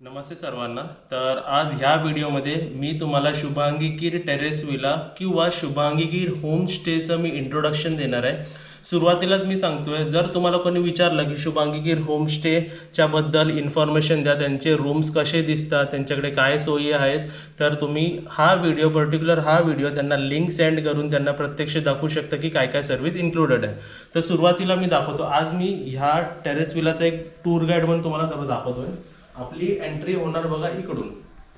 नमस्ते सर्वांना. तर आज ह्या व्हिडिओमध्ये मी तुम्हाला शुभांगी कीर टेरेस विला किंवा शुभांगी कीर होमस्टेचं मी इंट्रोडक्शन देणार आहे. सुरुवातीलाच मी सांगतोय, जर तुम्हाला कोणी विचारलं की शुभांगी कीर होमस्टेच्या बद्दल इन्फॉर्मेशन द्या, त्यांचे रूम्स कसे दिसतात, त्यांच्याकडे काय सोयी आहेत, तर तुम्ही हा व्हिडिओ त्यांना लिंक सेंड करून त्यांना प्रत्यक्ष दाखवू शकता की काय काय सर्व्हिस इन्क्लुडेड आहे. तर सुरुवातीला मी दाखवतो. आज मी ह्या टेरेस विलाचा एक टूर गाईड म्हणून तुम्हाला सर्व दाखवतोय. आपली एंट्री होणार बघा इकडून,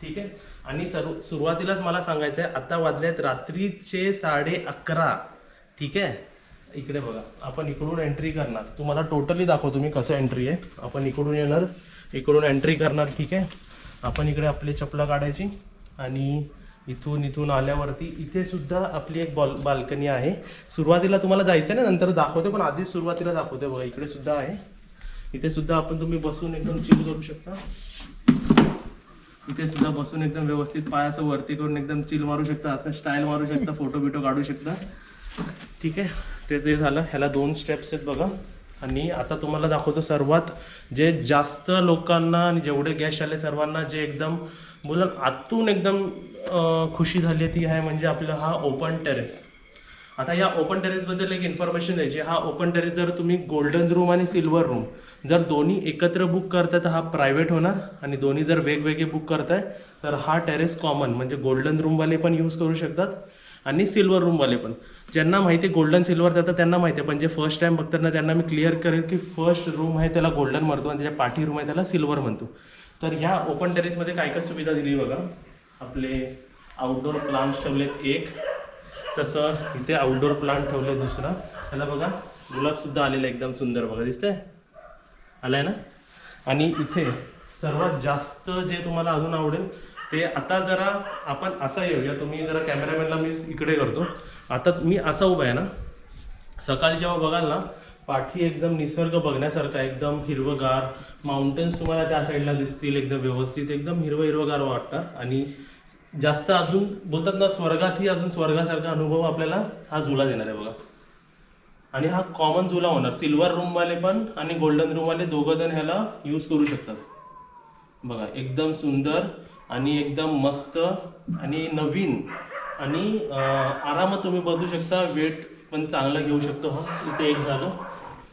ठीक आहे. आणि सुरुवातीलाच मला सांगायचं आहे, आता वाजलेत रात्रीचे 11:30, ठीक आहे. इकडे बघा, आपण इकडून एंट्री करणार. तुम्हाला टोटली दाखवतो मी कसं एंट्री आहे. आपण इकडून येणार, इकडून एंट्री करणार, ठीक आहे. आपण इकडे आपली चपला काढायची आणि इथून आल्यावरती इथे सुद्धा आपली एक बाल्कनी आहे. सुरुवातीला तुम्हाला जायचं आहे ना, नंतर दाखवते, पण आधी सुरुवातीला दाखवते. बघा इकडे सुद्धा आहे. इथे सुद्धा आपण तुम्ही बसून एकदम चिल करू शकता. इथे सुद्धा बसून एकदम व्यवस्थित पाय असं वरती करून एकदम चिल मारू शकता, असं स्टाईल मारू शकता, फोटो काढू शकता, ठीक आहे. ते झालं. ह्याला 2 स्टेप्स आहेत बघा. आणि आता तुम्हाला दाखवतो सर्वात जे जास्त लोकांना आणि जेवढे गेस्ट आले सर्वांना जे एकदम बोला आतून एकदम खुशी झाली ती आहे म्हणजे आपला हा ओपन टेरेस. आता या ओपन टेरेसबद्दल एक इन्फॉर्मेशन द्यायची. हा ओपन टेरेस जर तुम्ही गोल्डन रूम आणि सिल्वर रूम जर दोन्ही एकत्र बुक करताय तर हा प्रायव्हेट होणार, आणि दोन्ही जर वेगवेगळे बुक करताय तर हा टेरेस कॉमन, म्हणजे गोल्डन रूमवाले पण यूज करू शकतात आणि सिल्वर रूमवाले पण. ज्यांना माहिती आहे गोल्डन सिल्वर त्याचं त्यांना माहिती आहे, पण जे फर्स्ट टाईम बघतात ना त्यांना मी क्लिअर करेल की फर्स्ट रूम आहे त्याला गोल्डन म्हणतो आणि त्याच्या पाठी रूम आहे त्याला सिल्वर म्हणतो. तर ह्या ओपन टेरेसमध्ये काय काय सुविधा दिली बघा. आपले आउटडोर प्लांट्स ठेवलेत एक, तसं इथे आउटडोर प्लांट ठेवले दुसरा. त्याला बघा गुलाबसुद्धा आलेलं एकदम सुंदर बघा, दिसतंय आलाय ना. आणि इथे सर्वात जास्त जे तुम्हाला अजून आवडेल ते, आता जरा आपण असा येऊया, तुम्ही जरा कॅमेरामॅनला मी इकडे करतो. आता मी असा उभा आहे ना, सकाळी जेव्हा बघाल ना पाठी एकदम निसर्ग बघण्यासारखा, एकदम हिरवगार माउंटेन्स तुम्हाला त्या साईडला दिसतील, एकदम व्यवस्थित एकदम हिरवगार वाटतं. आणि जास्त अजून बोलतात ना स्वर्गातही अजून स्वर्गासारखा अनुभव आपल्याला हा झुला देणार आहे बघा. आणि हा कॉमन झुला होणार. सिल्वर रूमवाले पण आणि गोल्डन रूमवाले दोघं जण ह्याला यूज करू शकतात बघा. एकदम सुंदर आणि एकदम मस्त आणि नवीन आणि आरामात तुम्ही बसू शकता. वेट पण चांगला घेऊ शकतो हा. इथे एक झालं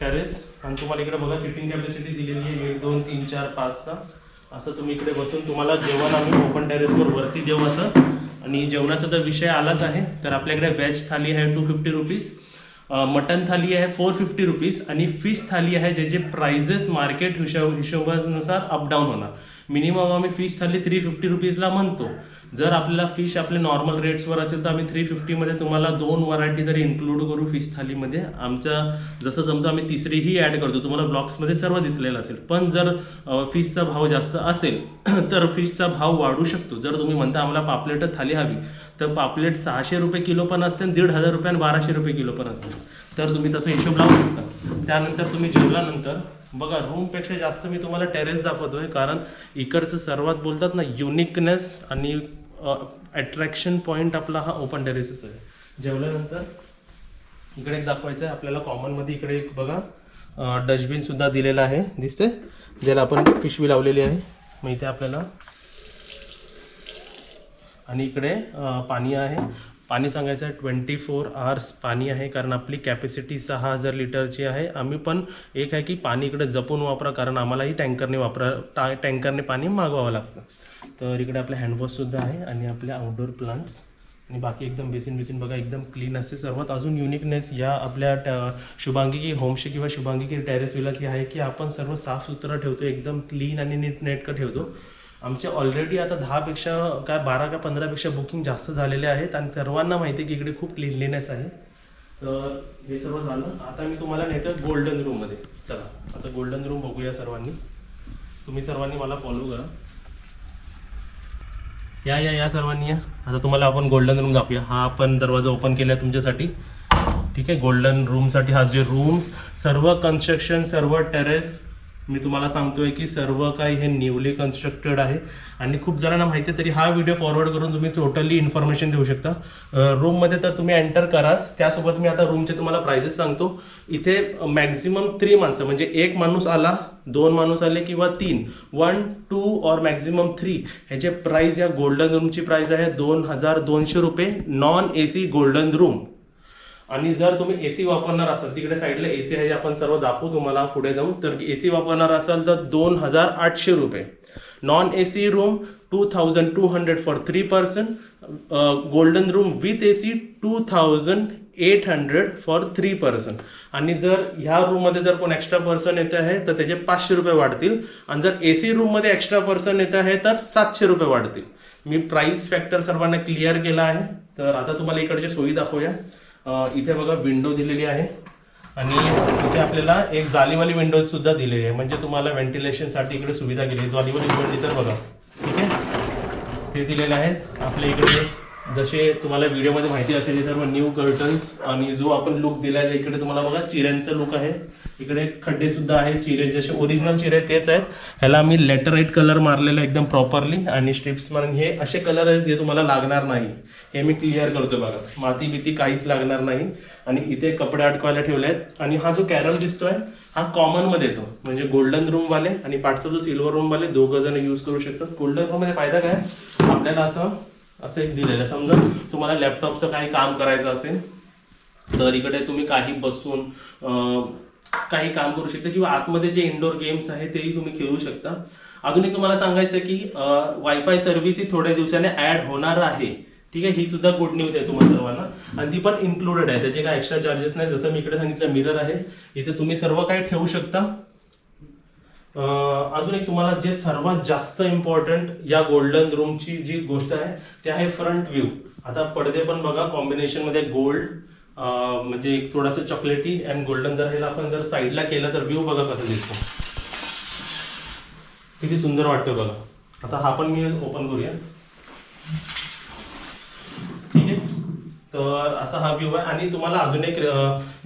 टेरेस. आणि तुम्हाला इकडे बघा सिटिंग कॅपॅसिटी दिलेली आहे 1 2 3 4 5 6. असं तुम्ही इकडे बसून तुम्हाला जेवण आम्ही ओपन टेरेसवर वरती देऊ असं. आणि जेवणाचा तर विषय आलाच आहे, तर आपल्याकडे व्हेज थाली आहे 250 रुपीज, मटन थाली आहे 450 रुपीज, आणि फिश थाली आहे ज्याचे प्राइजेस मार्केट हिशोबानुसार अपडाऊन होणार. मिनिमम आम्ही फिश थाली 350 रुपीजला म्हणतो. जर आपल्याला फिश आपले नॉर्मल रेट्सवर असेल तर आम्ही 350मध्ये तुम्हाला 2 व्हरायटी तरी इन्क्लूड करू फिश थालीमध्ये. आमच्या जसं जमतं आम्ही तिसरीही ॲड करतो, तुम्हाला ब्लॉग्समध्ये सर्व दिसलेलं असेल. पण जर फिशचा भाव जास्त असेल तर फिशचा भाव वाढू शकतो. जर तुम्ही म्हणता आम्हाला पापलेट थाली हवी तर पापलेट 600 रुपये किलो पण असते, 1,500 रुपये आणि 1200 रुपये किलो पण असते. तर तुम्ही तसं हिशोब लावू शकता. त्यानंतर तुम्ही जेवल्यानंतर बघा रूमपेक्षा जास्त मी तुम्हाला टेरेस दाखवतोय, कारण इकडचं सर्वात बोलतात ना युनिकनेस आणि अट्रॅक्शन पॉईंट आपला हा ओपन टेरेसच आहे. जेवल्यानंतर इकडे एक दाखवायचं आहे आपल्याला कॉमनमध्ये. इकडे एक बघा डस्टबिनसुद्धा दिलेला आहे, दिसते, ज्याला आपण पिशवी लावलेली आहे. मग इथे आपल्याला आणि इकडे पाणी आहे. पाणी सांगायचं आहे 24 आवर्स पाणी आहे, कारण आपली कॅपॅसिटी 6000 लिटरची आहे. आम्ही पण एक आहे की पाणी इकडे जपून वापरा, कारण आम्हालाही टँकरने पाणी मागवावं लागतं. तर इकडे आपले हँडवॉशसुद्धा आहे आणि आपले आउटडोर प्लांट्स आणि बाकी एकदम बेसिन बघा एकदम क्लीन असते. सर्वात अजून युनिकनेस या आपल्या शुभांगी की होमस्टे किंवा शुभांगी की टेरेस विलाची आहे की आपण सर्व साफसुथरं ठेवतो, एकदम क्लीन आणि नीटनेटकं ठेवतो. आमचे ऑलरेडी आता 10पेक्षा काय 12 का 15पेक्षा बुकिंग जास्त झालेले आहेत आणि सर्वांना माहिती आहे की इकडे खूप क्लीनलीनेस आहे. तर हे सर्व झालं. आता मी तुम्हाला नेतं गोल्डन रूममध्ये. चला आता गोल्डन रूम बघूया सर्वांनी. तुम्ही सर्वांनी मला फॉलो करा. या सर्वांनी या. आता तुम्हाला आपण गोल्डन रूम दाखवूया. हा आपण दरवाजा ओपन केला आहे तुमच्यासाठी, ठीक आहे. गोल्डन रूमसाठी हा जे रूम्स सर्व कन्स्ट्रक्शन सर्व टेरेस मी तुम्हाला सांगतोय की सर्व काही हे न्यूली कन्स्ट्रक्टेड आहे आणि खूप जणांना माहिती आहे, तरी हा व्हिडिओ फॉरवर्ड करून तुम्ही टोटली इन्फॉर्मेशन देऊ शकता. रूममध्ये तर तुम्ही एंटर कराच, त्यासोबत मी आता रूमचे तुम्हाला प्राइसेस सांगतो. इथे मॅक्झिमम 3 माणसं म्हणजे एक माणूस आला, 2 माणूस आले किंवा 3, 1, 2 और मॅक्झिमम 3 ह्याचे प्राइस, या गोल्डन रूमची प्राइस आहे 2200 रुपये नॉन AC गोल्डन रूम. आणि जर तुम्ही AC वापरणार असाल, तिकडे साईडला AC आहे, आपण सर्व दाखवू तुम्हाला पुढे जाऊन. तर AC वापरणार असाल तर 2800 रुपये. Non AC room 2200 for 3 person. Golden room with AC 2800 for 3 person. आणि जर ह्या रूममध्ये जर कोण एक्स्ट्रा पर्सन येत आहे तर त्याचे 500 रुपये वाढतील. आणि जर AC रूममध्ये एक्स्ट्रा पर्सन येत आहे तर 700 रुपये वाढतील. मी प्राइस फॅक्टर सर्वांना क्लिअर केला आहे. तर आता तुम्हाला इकडचे सोयी दाखवूया. इथे बघा विंडो दिलेली आहे आणि इथे आपल्याला एक जालीवाली विंडो सुद्धा दिलेली आहे, म्हणजे तुम्हाला व्हेंटिलेशनसाठी इकडे सुविधा केली आहे. जालीवाली विंडो तर बघा, ठीक आहे, ते दिलेले आहेत. आपल्या इकडे जसे तुम्हाला व्हिडिओमध्ये माहिती असेल हे सर्व न्यू कर्टन्स आणि जो आपण लुक दिला आहे इकडे तुम्हाला बघा चिऱ्यांचं लुक आहे. इकडे खड्डे सुद्धा आहे, चिरे जसे ओरिजिनल चिरे तेच आहेत. ह्याला मी लेटराइट कलर मारलेला एकदम प्रॉपरली आणि स्ट्रिप्स मारून हे असे कलर आहेत जे तुम्हाला लागणार नाही. हे मी क्लिअर करतो बघा, माती बिती काहीच लागणार नाही. आणि इथे कपडे अडकवायला ठेवले आहेत. आणि हा जो कॅरम दिसतोय हा कॉमन मध्ये येतो, म्हणजे गोल्डन रूम वाले आणि पाठचा जो सिल्वर रूम वाले दोघं जण यूज करू शकतात. गोल्डन रूम मध्ये फायदा काय, आपल्याला असं एक दिलेलं आहे. समजा तुम्हाला लॅपटॉपचं काही काम करायचं असेल तर इकडे तुम्ही काही बसून काही काम करू शकता किंवा आतमध्ये जे इंडोर गेम्स आहे तेही तुम्ही खेळू शकता. अजून एक तुम्हाला सांगायचं की वायफाय सर्व्हिस ही थोड्या दिवसाने ऍड होणार आहे, ठीक आहे. ही सुद्धा गुड न्यूज आहे तुम्हाला सर्वांना आणि ती पण इन्क्लुडेड आहे, त्याचे काय एक्स्ट्रा चार्जेस नाही. जसं मी इकडे सांगितलं मिरर आहे, इथे तुम्ही सर्व काही ठेवू शकता. अजून एक तुम्हाला जे सर्वात जास्त इम्पॉर्टंट या गोल्डन रूमची जी गोष्ट आहे ते आहे फ्रंट व्ह्यू. आता पडदे पण बघा कॉम्बिनेशन मध्ये गोल्ड, म्हणजे एक थोडासा चॉकलेटी अँड गोल्डन. जर ह्याला आपण जर साईडला केलं तर व्ह्यू बघा कसं दिसतो, किती सुंदर वाटतं बघा. आता हा पण मी ओपन करूया, ठीक आहे. तर असा हा व्ह्यू आहे. आणि तुम्हाला अजून एक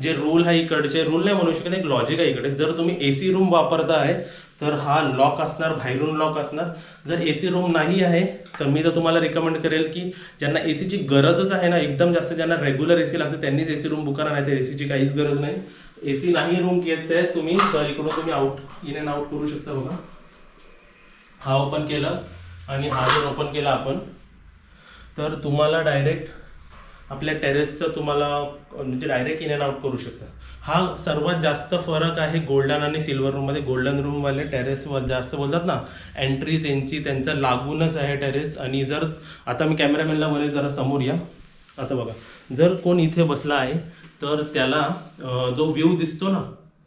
जे रूल आहे इकडचे, रूल नाही म्हणू शकत, एक लॉजिक आहे इकडे. जर तुम्ही AC रूम वापरताय तर हा लॉक असणार, बाहेरून लॉक असणार. जर AC रूम नाही आहे तर मी तर तुम्हाला रिकमेंड करेल की ज्यांना ACची गरजच आहे ना एकदम जास्त, ज्यांना रेग्युलर AC लागते त्यांनीच AC रूम बुक करा, नाही तर ACची काहीच गरज नाही. AC नाही रूम घेत आहे तुम्ही तर इकडून तुम्ही आउट इन अँड आउट करू शकता बघा. हा ओपन केलं आणि हा जर ओपन केला आपण तर तुम्हाला डायरेक्ट आपल्या टेरेसचं तुम्हाला म्हणजे डायरेक्ट इन अँड आउट करू शकता. हा सर्वात जास्त फरक आहे गोल्डन आणि सिल्वर रूममध्ये. गोल्डन रूमवाले टेरेसवर जास्त बोलतात ना, एंट्री त्यांचा लागूनच आहे टेरेस. आणि जर आता मी कॅमेरामॅनला बोलेल जरा समोर या. आता बघा, जर कोण इथे बसला आहे तर त्याला जो व्ह्यू दिसतो ना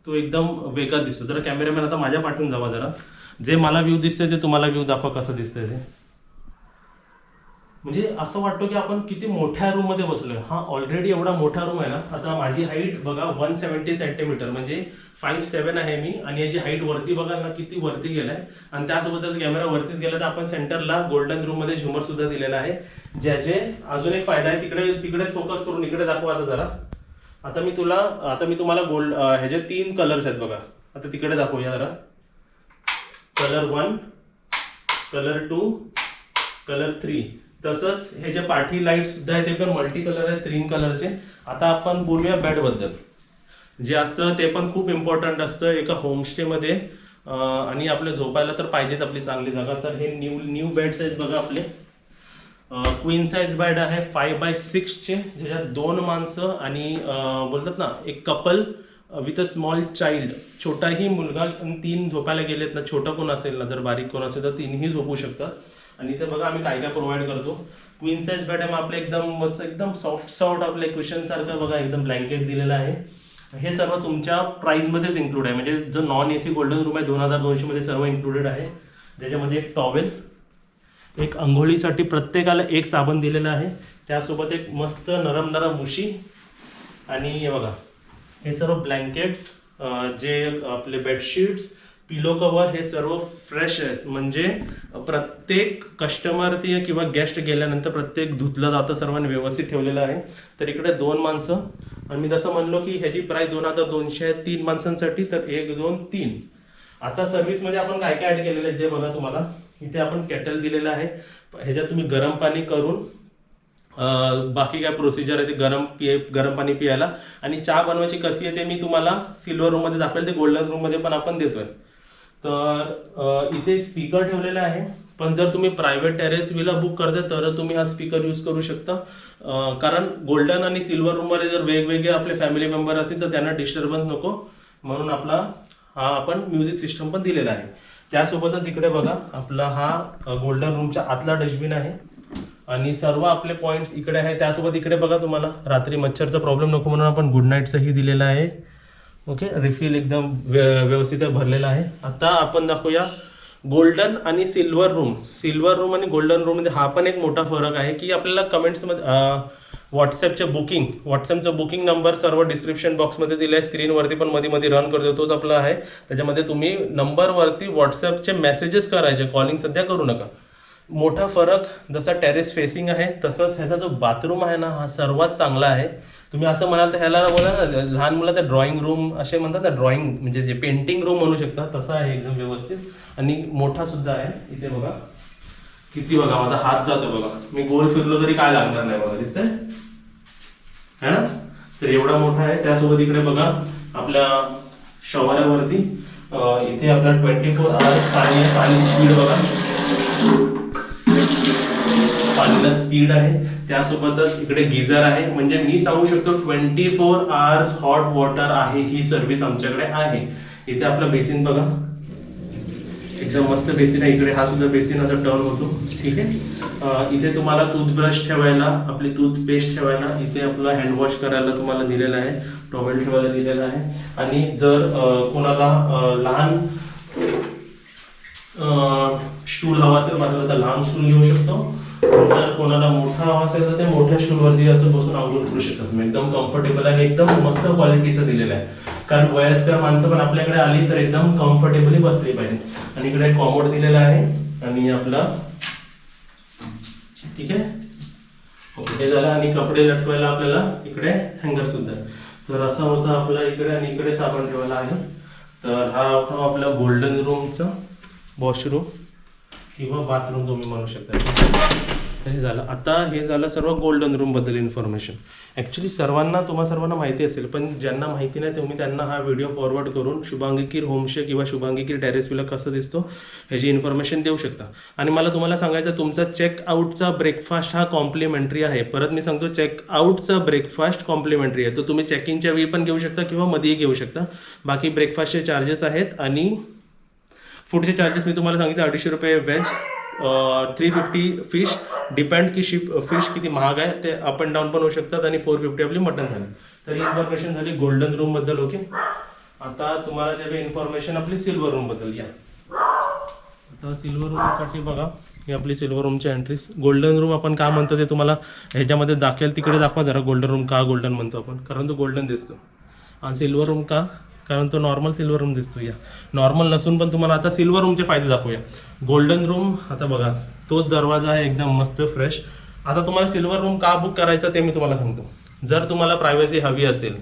तो एकदम वेगळा दिसतो. जरा कॅमेरामॅन आता माझ्या पाठवून जावा जरा, जे मला व्ह्यू दिसतंय ते तुम्हाला व्ह्यू दाखवा कसं दिसतंय ते. म्हणजे असं वाटतं की आपण किती मोठ्या रूम मध्ये बसलोय. हा ऑलरेडी एवढा मोठा रूम आहे ना. आता माझी हाईट बघा 170 सेंटीमीटर म्हणजे 5'7" आहे मी. आणि याची हाईट वरती बघा ना किती वरती गेलाय. आणि त्यासोबतच कॅमेरा वरतीच गेला तर आपण सेंटरला गोल्डन रूम मध्ये झुमर सुद्धा दिलेला आहे, ज्याचे अजून एक फायदा आहे. तिकडे फोकस करून इकडे दाखवा आता जरा. आता मी तुम्हाला गोल्ड ह्याचे 3 कलर्स आहेत बघा. आता तिकडे दाखवूया जरा. Colour 1, colour 2, colour 3. तसंच हे जे पाठी लाईट सुद्धा आहे ते पण मल्टी कलर आहे, 3 कलरचे. आता आपण बोलूया बेड बद्दल. जे असतं ते पण खूप इम्पॉर्टंट असतं एका होमस्टेमध्ये. आणि आपल्या झोपायला तर पाहिजेच आपली चांगली जागा. तर हे न्यू बेड्स आहेत बघा आपले. क्वीन साईज बेड आहे 5x6चे, ज्याच्यात 2 माणसं आणि बोलतात ना एक couple with a small child, छोटाही मुलगा आणि 3 झोपायला गेलेत ना, छोटा कोण असेल ना, जर बारीक कोण असेल तर 3ही झोपू शकतात. आणि इथे बघा आम्ही काय काय प्रोव्हाइड करतो. क्वीन साईज बेड आहे, मग आपलं एकदम मस्त एकदम सॉफ्ट आपल्या क्वेश्चन सारखं बघा एकदम ब्लँकेट दिलेलं आहे. हे सर्व तुमच्या प्राइसमध्येच इन्क्लूड आहे. म्हणजे जो नॉन AC गोल्डन रूम आहे 2200 मध्ये सर्व इन्क्लुडेड आहे. ज्याच्यामध्ये एक टॉवेल, एक अंघोळीसाठी प्रत्येकाला एक साबण दिलेला आहे, त्यासोबत एक मस्त नरम उशी. आणि हे बघा हे सर्व ब्लँकेट्स, जे आपले बेडशीट्स, पिलो कवर हे सर्व फ्रेश आहे. म्हणजे प्रत्येक कस्टमर ते किंवा गेस्ट गेल्यानंतर प्रत्येक धुतलं जातं, सर्वांनी व्यवस्थित ठेवलेलं आहे. तर इकडे 2 माणसं आणि मी जसं म्हणलो की ह्याची प्राईस 2200 आहे 3 माणसांसाठी. तर 1, 2, 3 आता सर्व्हिसमध्ये आपण काय काय ऍड केलेलं आहे ते बघा. तुम्हाला इथे आपण केटल दिलेलं आहे, ह्याच्यात तुम्ही गरम पाणी करून बाकी काय प्रोसिजर आहे ते गरम पाणी पियायला. आणि चहा बनवायची कशी आहे ते मी तुम्हाला सिल्वर रूममध्ये दाखवेल, ते गोल्डन रूममध्ये पण आपण देतोय. तर इथे स्पीकर ठेवलेला आहे, पण जर तुम्ही प्रायव्हेट टेरेस विला बुक करता तर तुम्ही हा स्पीकर यूज करू शकता. कारण गोल्डन आणि सिल्वर रूममध्ये जर वेगवेगळे आपले फॅमिली मेंबर असतील तर त्यांना डिस्टर्बन्स नको, म्हणून हा आपण म्युझिक सिस्टम पण दिलेला आहे. त्यासोबतच इकडे बघा आपला हा गोल्डन रूमच्या आतला डस्टबिन आहे आणि सर्व आपले पॉईंट्स इकडे आहे. त्यासोबत इकडे बघा तुम्हाला रात्री मच्छरचा प्रॉब्लेम नको म्हणून आपण गुड नाईटचंही दिलेलं आहे. ओके, रिफिल एकदम व्यवस्थित भरलेला आहे. आता आपण दाखवूया गोल्डन आणि सिल्वर रूम. सिल्वर रूम आणि गोल्डन रूममध्ये हा पण एक मोठा फरक आहे की आपल्याला कमेंट्समध्ये व्हॉट्सॲपचं बुकिंग नंबर सर्व डिस्क्रिप्शन बॉक्समध्ये दिलं आहे, स्क्रीनवरती पण मध्ये मध्ये रन करतो तोच आपला आहे. त्याच्यामध्ये तुम्ही नंबरवरती व्हॉट्सॲपचे मेसेजेस करायचे, कॉलिंग सध्या करू नका. मोठा फरक जसा टेरेस फेसिंग आहे तसंच ह्याचा जो बाथरूम आहे ना हा सर्वात चांगला आहे. तुम्ही असं म्हणाल तर ह्याला बोला ना, लहान मुलं तर ड्रॉइंग रूम असे म्हणतात ना, ड्रॉइंग म्हणजे जे पेंटिंग रूम म्हणू शकता तसं आहे, एकदम व्यवस्थित आणि मोठा सुद्धा आहे. इथे बघा किती, बघा माझा हात जातो बघा, मी गोल फिरलो तरी काय लागणार नाही बघा, दिसतंय है ना. तर एवढा मोठा आहे. त्यासोबत इकडे बघा आपल्या शवाऱ्यावरती इथे आपला 24 आवर्स पाणी आहे. पाणी स्पीड बघा, पाणीला स्पीड आहे. त्यासोबतच इकडे गिझर आहे, म्हणजे मी सांगू शकतो 24 आवर्स हॉट वॉटर आहे, ही सर्व्हिस आमच्याकडे आहे. इथे आपला बेसिन बघा, एकदम मस्त बेसिन आहे. इकडे हा सुद्धा बेसिन असा टर्न होतो, ठीक आहे. इथे तुम्हाला टूथब्रश ठेवायला, आपली टूथपेस्ट ठेवायला, इथे आपला हँडवॉश करायला तुम्हाला दिलेला आहे, टॉवेल ठेवायला दिलेला आहे. आणि जर कोणाला लहान स्टूल हवा असेल बाजूला तर लहान स्टूल घेऊ शकतो. जर कोणाला मोठा हवा असेल तर ते मोठ्या स्टूलवरती असं बसून आंघोळ करू शकतात. एकदम कम्फर्टेबल आणि एकदम मस्त क्वालिटीचं दिलेलं आहे, कारण वयस्कर माणसं पण आपल्याकडे आली तर एकदम कम्फर्टेबली बसली पाहिजे. आणि इकडे कॉमोड दिलेला आहे आणि आपला, ठीक आहे, हे झालं. आणि कपडे लटवायला आपल्याला इकडे हँगर सुद्धा आहे. तर असा होता आपला इकडे, आणि इकडे साबण ठेवायला आहे. तर हा होता आपला गोल्डन रूमचा वॉशरूम किंवा बाथरूम तुम्ही म्हणू शकता. हे झालं. आता हे झालं सर्व गोल्डन रूम बद्दल इन्फॉर्मेशन. ॲक्च्युली तुम्हा सर्वांना माहिती असेल, पण ज्यांना माहिती नाही तुम्ही त्यांना हा व्हिडिओ फॉरवर्ड करून शुभांगीकीर होमस्टे किंवा शुभांगीकीर टेरेस विला कसं दिसतो ह्याची इन्फॉर्मेशन देऊ शकता. आणि मला तुम्हाला सांगायचं, तुमचा चेकआउटचा ब्रेकफास्ट हा कॉम्प्लिमेंटरी आहे. परत मी सांगतो, चेकआउटचा ब्रेकफास्ट कॉम्प्लिमेंटरी आहे. तो तुम्ही चेक इनच्या वेळी पण घेऊ शकता किंवा मध्येही घेऊ शकता. बाकी ब्रेकफास्टचे चार्जेस आहेत आणि फूडचे चार्जेस मी तुम्हाला सांगितले 250 रुपये व्हेज, 350 फिश, डिपेंड की फिश किती महाग आहे, ते अप अँड डाऊन पण होऊ शकतात. आणि 450 आपली मटन झाली. तर ही इन्फॉर्मेशन झाली गोल्डन रूम बद्दल. ओके, आता तुम्हाला द्यावी इन्फॉर्मेशन आपली सिल्वर रूम बद्दल. या आता सिल्वर रूमसाठी बघा, ही आपली सिल्वर रूमची एंट्रीज. गोल्डन रूम आपण का म्हणतो ते तुम्हाला ह्याच्यामध्ये दाखवेल, तिकडे दाखवा जरा. गोल्डन रूम का गोल्डन म्हणतो आपण, कारण तो गोल्डन दिसतो. आणि सिल्वर रूम का, कारण तो नॉर्मल सिल्वर रूम दिसतो. या नॉर्मल नसून पण तुम्हाला आता सिल्वर रूमचे फायदे दाखवूया. गोल्डन रूम आता बघा, तोच दरवाजा आहे एकदम मस्त फ्रेश. आता तुम्हाला सिल्वर रूम का बुक करायचा ते मी तुम्हाला सांगतो. जर तुम्हाला प्रायव्हसी हवी असेल,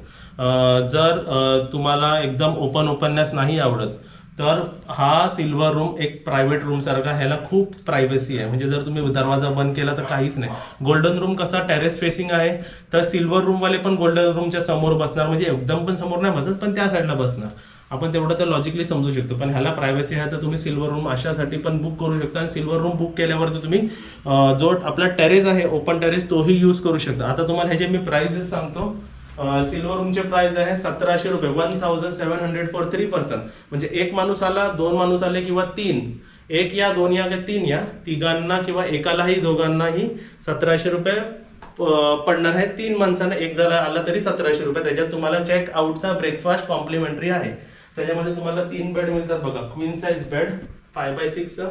जर तुम्हाला एकदम ओपननेस नाही आवडत, तर हा सिल्वर रूम एक प्रायव्हेट रूम सारखा, ह्याला खूप प्रायव्हसी आहे. म्हणजे जर तुम्ही दरवाजा बंद केला तर काहीच नाही. गोल्डन रूम कसा टेरेस फेसिंग आहे, तर सिल्वर रूमवाले पण गोल्डन रूमच्या समोर बसणार, म्हणजे एकदम पण समोर नाही बसत पण त्या साईडला बसणार. आपण तेवढं तर लॉजिकली समजू शकतो. पण ह्याला प्रायव्हसी आहे तर तुम्ही सिल्वर रूम अशासाठी पण बुक करू शकता. आणि सिल्वर रूम बुक केल्यावर तुम्ही जो आपला टेरेस आहे, ओपन टेरेस, तोही यूज करू शकता. आता तुम्हाला ह्याचे मी प्राइसेस सांगतो. सिल्वर रूमचे प्राइस आहे 1700 रुपये, 1700 फॉर 3 पर्सन. म्हणजे एक माणूस आला, 2 माणूस आले किंवा 3, 1 या 2 या 3 या, तिघांना किंवा एकालाही दोघांनाही 1700 रुपये पडणार आहे. 3 माणसांना एक जरा आला तरी 1700 रुपये. त्याच्यात तुम्हाला चेक आउटचा ब्रेकफास्ट कॉम्प्लिमेंटरी आहे. त्याच्यामध्ये तुम्हाला 3 बेड मिळतात बघा, queen size bed 5x6,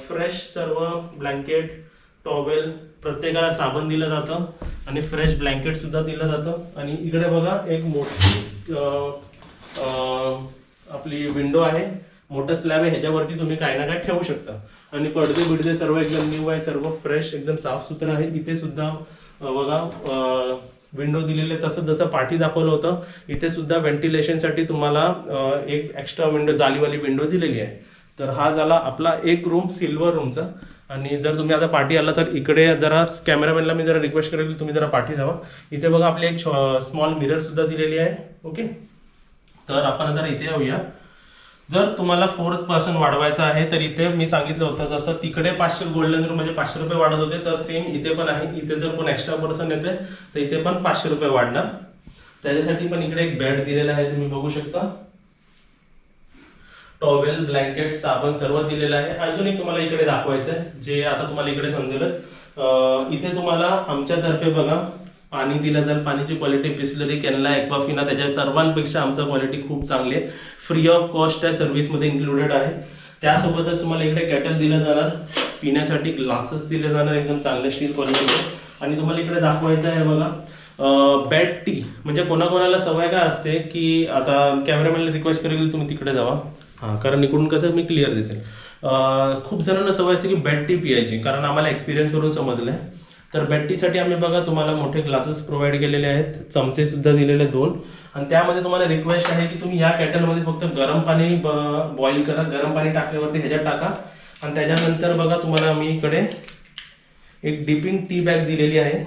fresh सर्व ब्लँकेट, टॉवेल, प्रत्येकाला साबण दिलं जातं आणि फ्रेश ब्लँकेट सुद्धा दिलं जातं. आणि इकडे बघा एक मोठी आपली विंडो आहे, मोठं स्लॅब आहे, ह्याच्यावरती तुम्ही काय ना काय ठेवू शकता. आणि पडदे बिडदे सर्व एकदम न्यू आहे, सर्व फ्रेश, एकदम साफ सुथरं आहे. इथे सुद्धा बघा विंडो दिलेले, तसं जसं पाठी दाखवलं होतं इथे सुद्धा व्हेंटिलेशनसाठी तुम्हाला एक एक्स्ट्रा विंडो, जालीवाली विंडो दिलेली आहे. तर हा झाला आपला एक रूम सिल्वर रूमचा. आणि जर तुम्ही आता पाठी आला तर इकडे जरा कॅमेरामॅनला मी जरा रिक्वेस्ट करेल की तुम्ही जरा पाठी जावा. इथे बघा आपली एक स्मॉल मिरर सुद्धा दिलेली आहे. ओके, तर आपण जरा इथे येऊया. जर तुम्हाला 4th पर्सन वाढवायचं आहे तर इथे मी सांगितलं होतं जसं तिकडे 500 गोल्डन रूम म्हणजे 500 रुपये वाढत होते, तर सेम इथे पण आहे. इथे जर कोण एक्स्ट्रा पर्सन येते तर इथे पण 500 रुपये वाढणार. त्याच्यासाठी पण इकडे एक बेड दिलेला आहे, तुम्ही बघू शकता. टॉवेल, ब्लँकेट, साबण सर्व दिलेलं आहे. अजून एक तुम्हाला इकडे दाखवायचं आहे जे आता तुम्हाला इकडे समजेलच. इथे तुम्हाला आमच्यातर्फे बघा पाणी दिलं जाईल. पाण्याची क्वालिटी बिस्लरी, कॅनला, ॲक्वाफिना त्याच्या सर्वांपेक्षा आमचं क्वालिटी खूप चांगली आहे. फ्री ऑफ कॉस्ट आहे, सर्व्हिसमध्ये इन्क्लुडेड आहे. त्यासोबतच तुम्हाला इकडे कॅटल दिलं जाणार, पिण्यासाठी ग्लासेस दिले जाणार एकदम चांगले स्टील क्वालिटीचे. आणि तुम्हाला इकडे दाखवायचं आहे बघा बेड टी. म्हणजे कोणाकोणाला सवय काय असते की आता कॅमेरामॅनला रिक्वेस्ट करेल की तुम्ही तिकडे जावा, हां, कारण इकडून कसं मी क्लिअर दिसेल. खूप जणांना सवय असते की बेड टी पियायची, कारण आम्हाला एक्सपिरियन्स करून समजलं आहे. तर बेड टीसाठी आम्ही बघा तुम्हाला मोठे ग्लासेस प्रोव्हाइड केलेले आहेत, चमचे सुद्धा दिलेले 2. आणि त्यामध्ये तुम्हाला रिक्वेस्ट आहे की तुम्ही या कॅटलमध्ये फक्त गरम पाणी बॉईल करा. गरम पाणी टाकल्यावरती ह्याच्यात टाका. आणि त्याच्यानंतर बघा तुम्हाला आम्ही इकडे एक डिपिंग टी बॅग दिलेली आहे.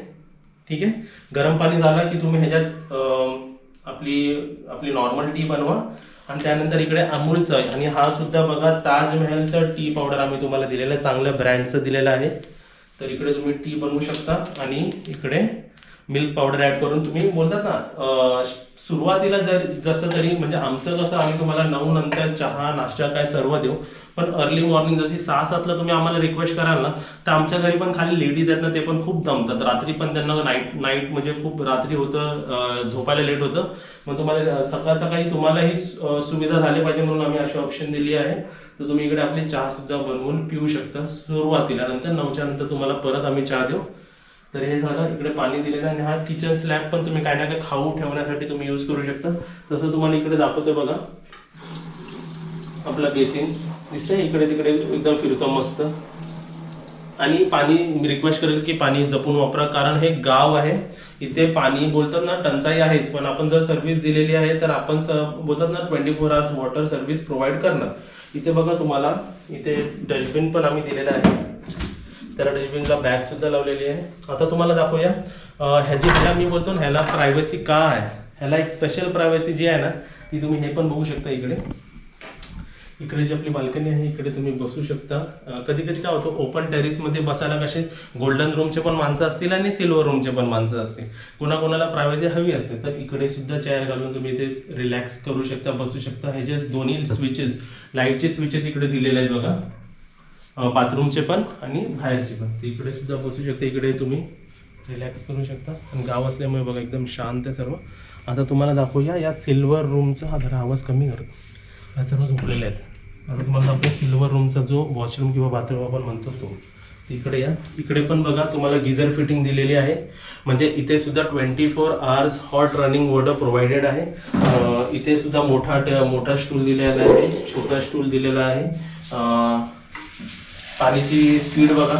ठीक आहे, गरम पाणी झालं की तुम्ही ह्याच्यात आपली नॉर्मल टी बनवा. आणि त्यानंतर इकडे अमूलचं आहे. आणि हा सुद्धा बघा ताजमहलचं टी पावडर आम्ही तुम्हाला दिलेलं आहे, चांगल्या ब्रँडचं दिलेलं आहे. तर इकडे तुम्ही टी बनवू शकता. आणि इकडे मिल्क पावडर ॲड करून तुम्ही बोलतात ना सुरुवातीला जसं तरी म्हणजे आमचं कसं आम्ही तुम्हाला 9 नंतर चहा नाश्ता काय सर्व देऊ, पण अर्ली मॉर्निंग जशी 6-7ला तुम्ही आम्हाला रिक्वेस्ट कराल ना, तर आमच्या घरी पण खाली लेडीज आहेत ना, ते पण खूप दमतात. रात्री पण त्यांना नाईट म्हणजे खूप रात्री होतं, झोपायला लेट होतं. मग तुम्हाला सकाळी तुम्हाला ही सुविधा झाली पाहिजे म्हणून आम्ही अशी ऑप्शन दिली आहे. तर तुम्ही इकडे आपली चहा सुद्धा बनवून पिऊ शकता सुरुवातीला. नंतर 9च्या नंतर तुम्हाला परत आम्ही चहा देऊ. तर हे झालं, इकडे पाणी दिलेलं आहे. आणि हा किचन स्लॅब पण तुम्ही काय ना काय खाऊ ठेवण्यासाठी तुम्ही यूज करू शकता. तसं तुम्हाला इकडे दाखवतोय बघा आपला बेसिन दिसतंय, इकडे तिकडे एकदम फिरतो मस्त. आणि पाणी मी रिक्वेस्ट करेल की पाणी जपून वापरा, कारण हे गाव आहे, इथे पाणी बोलतात ना टंचाई आहेच, पण आपण जर सर्व्हिस दिलेली आहे तर आपण बोलतात ना 24 आवर्स वॉटर सर्व्हिस प्रोव्हाइड करणार. इथे बघा तुम्हाला इथे डस्टबिन पण आम्ही दिलेला आहे, त्याला डस्टबिनला बॅग सुद्धा लावलेली आहे. आता तुम्हाला दाखवूया ह्याला मी बोलतो ना ह्याला प्रायव्हसी का आहे. ह्याला एक स्पेशल प्रायव्हसी जी आहे ना ती तुम्ही हे पण बघू शकता. इकडे जी आपली बाल्कनी आहे इकडे तुम्ही बसू शकता. कधी कधी काय होतं ओपन टेरेसमध्ये बसायला कसे गोल्डन रूमचे पण माणसं असतील आणि सिल्वर रूमचे पण माणसं असतील, कोणाकोणाला प्रायव्हसी हवी असते तर इकडे सुद्धा चेअर घालून तुम्ही इथे रिलॅक्स करू शकता, बसू शकता. हे जे दोन्ही स्विचेस लाईटचे स्विचेस इकडे दिलेले आहेत बघा, बाथरूमचे पण आणि बाहेरचे पण. तर इकडे सुद्धा बसू शकता, इकडे तुम्ही रिलॅक्स करू शकता. आणि गाव असल्यामुळे बघा एकदम शांत आहे सर्व. आता तुम्हाला दाखवूया या सिल्वर रूमचा, हा जरा आवाज कमी कर, या सर्व झोपलेले आहेत. आता तुम्हाला दाखवूया सिल्वर रूमचा जो वॉशरूम किंवा बाथरूम आपण म्हणतो तो. इकडे या, इकडे पण बघा तुम्हाला गिझर फिटिंग दिलेली आहे. म्हणजे इथे सुद्धा 24 hours hot running water provided आहे. इथे सुद्धा मोठा स्टूल दिलेला आहे, छोटा स्टूल दिलेला आहे. पाण्याची स्पीड बघा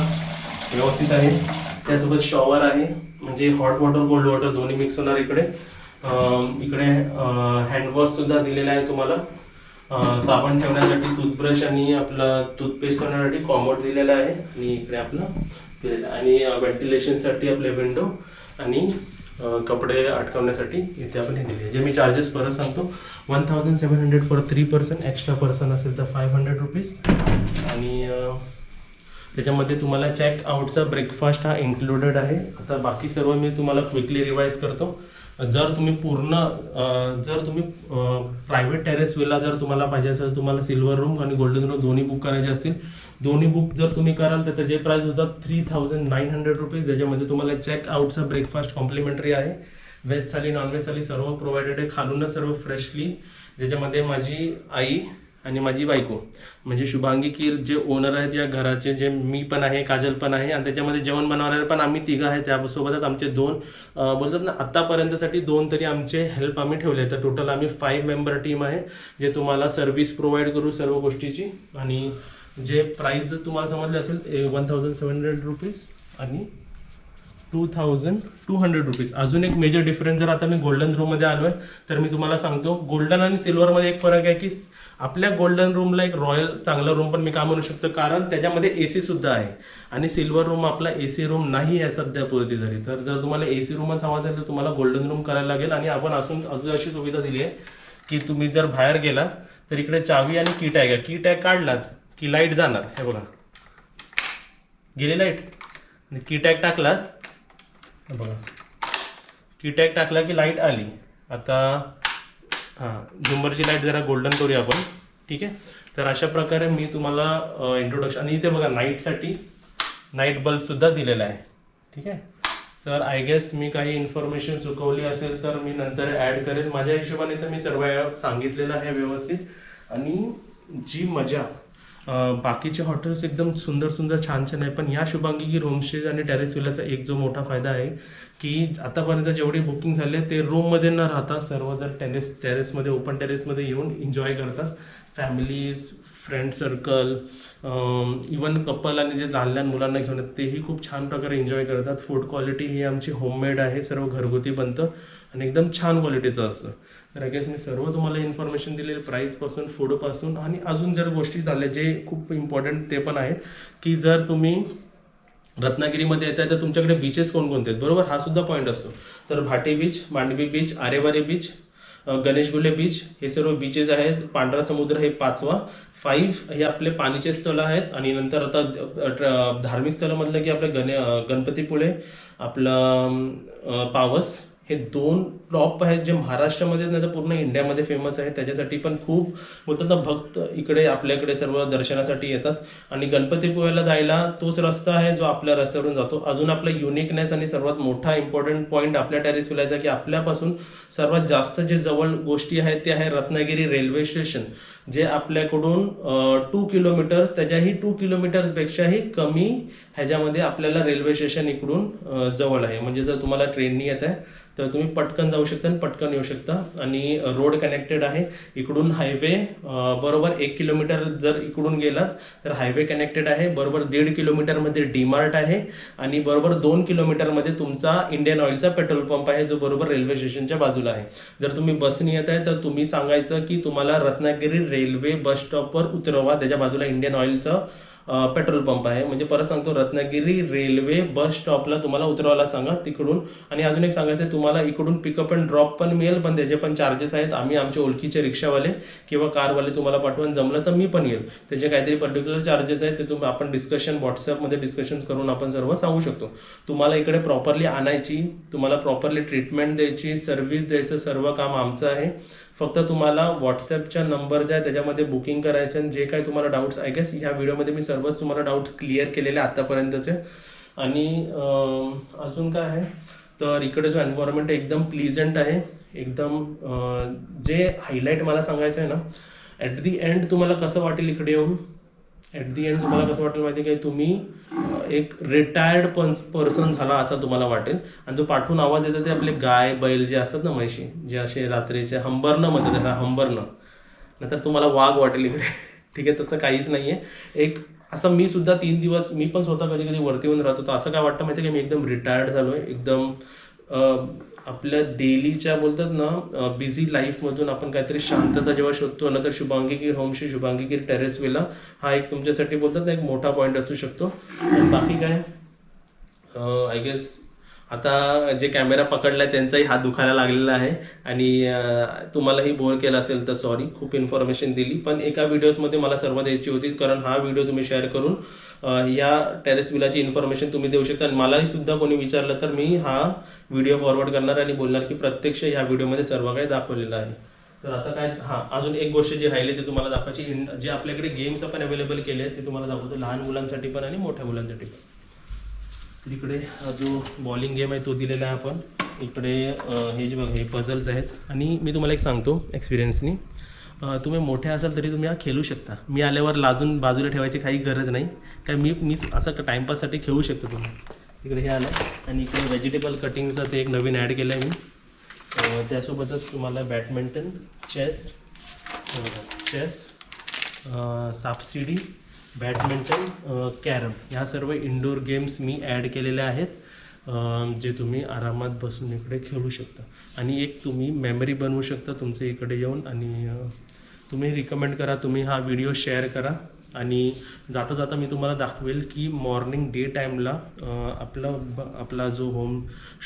व्यवस्थित आहे. त्यासोबत शॉवर आहे, म्हणजे हॉट वॉटर कोल्ड वॉटर दोन्ही मिक्स होणार. इकडे हँडवॉश सुद्धा दिलेला आहे तुम्हाला. साबण ठेवण्यासाठी टूथब्रश आणि आपलं टूथपेस्ट ठेवण्यासाठी कॉमोड दिलेला आहे. आणि इकडे आपलं आणि व्हेंटिलेशनसाठी आपले विंडो आणि कपडे अटकवण्यासाठी इथे आपण हे दिले. जे मी चार्जेस परत सांगतो, 1700 फॉर 3 पर्सन, एक्स्ट्रा पर्सन असेल तर 500 रुपीज. आणि त्याच्यामध्ये तुम्हाला चेक आउटचा ब्रेकफास्ट हा इन्क्लुडेड आहे. आता बाकी सर्व मी तुम्हाला क्विकली रिवाईज करतो. जर तुम्ही प्रायव्हेट टेरेस विला जर तुम्हाला पाहिजे असेल, तुम्हाला सिल्वर रूम आणि गोल्डन रूम दोन्ही बुक करायचे असतील, दोन्ही बुक जर तुम्ही कराल तर त्याचे प्राइस होतात 3900 रुपीज. ज्याच्यामध्ये तुम्हाला चेक आउटचा ब्रेकफास्ट कॉम्प्लिमेंटरी आहे. व्हेज थाली नॉनव्हेज थाली सर्व प्रोव्हाइडेड आहे, खालूनच सर्व फ्रेशली. ज्याच्यामध्ये माझी आई आणि माझी बायको म्हणजे शुभांगी कीर जे ओनर आहेत या घराचे, जे मी पण आहे, काजल पण आहे. आणि त्याच्यामध्ये जेवण बनवणारे पण आम्ही 3 आहे. त्यासोबतच आमचे 2 बोलतात ना आत्तापर्यंतसाठी 2 तरी आमचे हेल्प आम्ही ठेवले. तर टोटल आम्ही 5 मेंबर टीम आहे, जे तुम्हाला सर्व्हिस प्रोव्हाइड करू सर्व गोष्टीची. आणि जे प्राईस तुम्हाला समजले असेल 1700 रुपीज. आणि 2200 रुपीज. अजून एक मेजर डिफरन्स, जर आता मी गोल्डन रूममध्ये आलो आहे तर मी तुम्हाला सांगतो, गोल्डन आणि सिल्वरमध्ये एक फरक आहे की आपल्या गोल्डन रूमला एक रॉयल चांगला रूम पण मी का म्हणू शकतो, कारण त्याच्यामध्ये AC सुद्धा आहे. आणि सिल्वर रूम आपला AC रूम नाही आहे सध्या पुरती तरी. तर जर तुम्हाला AC रूमच हवा असेल तर तुम्हाला गोल्डन रूम करायला लागेल. आणि आपण अजून अशी सुविधा दिली आहे की तुम्ही जर बाहेर गेलात तर इकडे चावी आणि की टॅग आहे. की टॅग काढलात की लाईट जाणार. हे बघा, गेली लाईट. की टॅग टाकलात, बघा की टॅग टाकला की लाईट आली. आता झुंबरची लाईट जरा गोल्डन करूया आपण, ठीक आहे. तर अशा प्रकारे मी तुम्हाला इंट्रोडक्शन. आणि इथे बघा नाईटसाठी नाईट बल्बसुद्धा दिलेला आहे, ठीक आहे. तर आय गेस मी काही इन्फॉर्मेशन चुकवली असेल तर मी नंतर ॲड करेल. माझ्या हिशोबाने तर मी सर्व सांगितलेलं आहे व्यवस्थित. आणि जी मजा, बाकीचे हॉटेल्स एकदम सुंदर सुंदर छान छान आहे, पण या शुभांगी की होमस्टेज आणि टेरेस विलाचा एक जो मोठा फायदा आहे की आतापर्यंत जेवढे बुकिंग झाले ते रूममध्ये न राहता सर्व जर टेरेसमध्ये ओपन टेरेसमध्ये येऊन एन्जॉय करतात. Families, friend circle, even couple आणि जे लहान लहान मुलांना घेऊन येतात तेही खूप छान प्रकारे एन्जॉय करतात. फूड क्वालिटी ही आमची होममेड आहे, सर्व घरगुती बनतं आणि एकदम छान क्वालिटीचं असतं. तर आय गेस मी सर्व तुम्हाला इन्फॉर्मेशन दिलेली, प्राईसपासून फूडपासून. आणि अजून जर गोष्टी झाल्या जे खूप इम्पॉर्टंट ते पण आहेत की जर तुम्ही रत्नागिरीमध्ये येत आहे तर तुमच्याकडे बीचेस कोणकोणते आहेत, बरोबर, हा सुद्धा पॉईंट असतो. तर Bhati beach, Mandvi beach, Aareware beach, Ganeshgule beach हे सर्व बीचेस आहेत. पांढरा समुद्र हे 5वा. 5 हे आपले पाणीचे स्थळं आहेत. आणि नंतर आता धार्मिक स्थळं म्हटलं की आपले गणपतीपुळे, आपलं पावस, हे 2 टॉप आहेत जे महाराष्ट्रामध्ये नाही तर पूर्ण इंडियामध्ये फेमस आहेत. त्याच्यासाठी पण खूप बोलतात ना भक्त इकडे आपल्याकडे सर्व दर्शनासाठी येतात. आणि गणपतीपुळ्याला जायला तोच रस्ता आहे जो आपल्या रस्त्यावरून जातो. अजून आपलं युनिकनेस आणि सर्वात मोठा इम्पॉर्टंट पॉईंट आपल्या टेरेस विलाचा की आपल्यापासून सर्वात जास्त जे जवळ गोष्टी आहेत ते आहे रत्नागिरी रेल्वे स्टेशन, जे आपल्याकडून 2 किलोमीटर्स, त्याच्याही 2 किलोमीटर्सपेक्षाही कमी ह्याच्यामध्ये आपल्याला रेल्वे स्टेशन इकडून जवळ आहे. म्हणजे जर तुम्हाला ट्रेननी येत आहे तर तुम्ही पटकन जाऊ शकता आणि पटकन येऊ शकता. आणि रोड कनेक्टेड आहे इकडून. हायवे बरोबर 1 किलोमीटर जर इकडून गेलात तर हायवे कनेक्टेड आहे. बरोबर 1.5 किलोमीटरमध्ये डीमार्ट आहे. आणि बरोबर 2 किलोमीटरमध्ये तुमचा इंडियन ऑइलचा पेट्रोल पंप आहे जो बरोबर रेल्वे स्टेशनच्या बाजूला आहे. जर तुम्ही बसने येत आहे तर तुम्ही सांगायचं की तुम्हाला रत्नागिरी रेल्वे बस स्टॉपवर उतरवा, त्याच्या बाजूला इंडियन ऑइलचं पेट्रोल पंप आहे. म्हणजे परत सांगतो, रत्नागिरी रेल्वे बस स्टॉपला तुम्हाला उतरवायला सांगा तिकडून. आणि अजून एक सांगायचं आहे, तुम्हाला इकडून पिकअप अँड ड्रॉप पण मिळेल, पण त्याचे पण चार्जेस आहेत. आम्ही आमचे ओळखीचे रिक्षावाले किंवा कारवाले तुम्हाला पाठवून जमलं तर मी पण येईल, त्याचे काहीतरी पर्टिक्युलर चार्जेस आहेत ते आपण डिस्कशन व्हॉट्सअपमध्ये डिस्कशन्स करून आपण सर्व सांगू शकतो. तुम्हाला इकडे प्रॉपरली आणायची, तुम्हाला प्रॉपरली ट्रीटमेंट द्यायची, सर्व्हिस द्यायचं सर्व काम आमचं आहे. फक्त तुम्हाला व्हॉट्सअपच्या नंबर जे आहे त्याच्यामध्ये बुकिंग करायचं. आणि जे काही तुम्हाला डाऊट्स, आय गेस ह्या व्हिडिओमध्ये मी सर्वच तुम्हाला डाऊट्स क्लिअर केलेले आतापर्यंतचे. आणि अजून काय आहे तर इकडे जो एन्व्हायरमेंट आहे एकदम प्लीजंट आहे, एकदम. जे हायलाईट मला सांगायचं आहे ना, ॲट दी एंड तुम्हाला कसं वाटेल इकडे येऊन, ॲट दी एंड तुम्हाला कसं वाटेल माहिती आहे, की तुम्ही एक रिटायर्ड पर्सन झाला असं तुम्हाला वाटेल. आणि जो पाठवून आवाज येतो ते आपले गाय बैल जे असतात ना, म्हशी, जे असे रात्रीचे हंबरणं म्हणतात त्याला, हंबरणं, नंतर तुम्हाला वाघ वाटेल इकडे. ठीक आहे, तसं काहीच नाही आहे. एक असं मी सुद्धा 3 दिवस मी पण स्वतः कधी कधी वरती येऊन राहतो, तर असं काय वाटतं माहिती आहे की मी एकदम रिटायर्ड झालो आहे. एकदम आपल्या डेलीच्या बोलतात ना बिझी लाईफमधून आपण काहीतरी शांतता जेव्हा शोधतो ना, तर शुभांगी गिर होमस्टे, शुभांगी गिर टेरेस विला हा एक तुमच्यासाठी बोलतात ना एक मोठा पॉईंट असू शकतो. आणि बाकी काय आय गेस आता जे कॅमेरा पकडला आहे त्यांचाही हात दुखायला लागलेला आहे. आणि तुम्हालाही बोर केला असेल तर सॉरी, खूप इन्फॉर्मेशन दिली, पण एका व्हिडिओजमध्ये मला सर्व द्यायची होती, कारण हा व्हिडिओ तुम्ही शेअर करून या टेरेस विलाची इन्फॉर्मेशन तुम्ही देऊ शकता. आणि मलाही सुद्धा कोणी विचारलं तर मी हा व्हिडिओ फॉरवर्ड करणार आणि बोलणार की प्रत्यक्ष ह्या व्हिडिओमध्ये सर्व काही दाखवलेलं आहे. तर आता काय, अजून एक गोष्ट जी राहिली ते तुम्हाला दाखवायची, जे आपल्याकडे गेम्स आपण अवेलेबल केले आहेत ते तुम्हाला दाखवतो, लहान मुलांसाठी पण आणि मोठ्या मुलांसाठी पण. इकडे जो बॉलिंग गेम आहे तो दिलेला आहे आपण. इकडे हे जे बघा हे पझल्स आहेत. आणि मी तुम्हाला एक सांगतो एक्सपिरियन्सनी, तुम्ही मोठे असाल तरी तुम्ही हा खेळू शकता. मी आल्यावर लाजून बाजूला ठेवायची काही गरज नाही, काय मी असं टाईमपाससाठी खेळू शकतो तुम्ही. इकडे हे आलं. आणि इकडे व्हेजिटेबल कटिंगचं ते एक नवीन ॲड केलं आहे मी. त्यासोबतच तुम्हाला बॅडमिंटन, चेस, सापशिडी, बॅडमिंटन, कॅरम ह्या सर्व इंडोर गेम्स मी ॲड केलेल्या आहेत. जे तुम्ही आरामात बसून इकडे खेळू शकता आणि एक तुम्ही मेमरी बनवू शकता तुमचं इकडे येऊन. आणि तुम्ही रिकमेंड करा, तुम्ही हा व्हिडिओ शेअर करा. आणि जाता जाता मी तुम्हाला दाखवेल की मॉर्निंग डे टाईमला आपला जो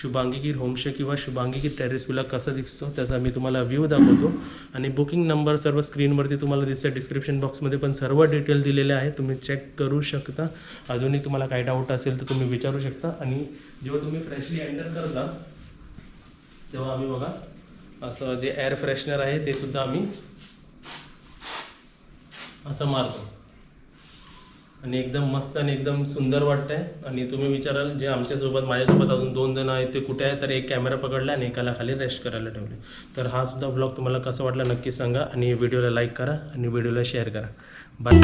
शुभांगीगीर होमस्टे किंवा शुभांगीगीर टेरेस विला कसा दिसतो त्याचा मी तुम्हाला व्ह्यू दाखवतो. आणि बुकिंग नंबर सर्व स्क्रीनवरती तुम्हाला दिसतं, डिस्क्रिप्शन बॉक्समध्ये पण सर्व डिटेल दिलेले आहे, तुम्ही चेक करू शकता. अजूनही तुम्हाला काही डाऊट असेल तर तुम्ही विचारू शकता. आणि जेव्हा तुम्ही फ्रेशली एंटर करता तेव्हा आम्ही बघा असं जे एअर फ्रेशनर आहे ते सुद्धा आम्ही असं मारतो आणि एकदम मस्त आणि एकदम सुंदर वाटतंय. आणि तुम्ही विचाराल जे माझ्यासोबत अजून 2 जण आहेत ते कुठे आहे, तर एक कॅमेरा पकडला आणि एकाला खाली रेस्ट करायला ठेवले. तर हा सुद्धा ब्लॉग तुम्हाला कसा वाटला नक्की सांगा आणि व्हिडिओला लाईक करा आणि व्हिडिओला शेअर करा. बाय.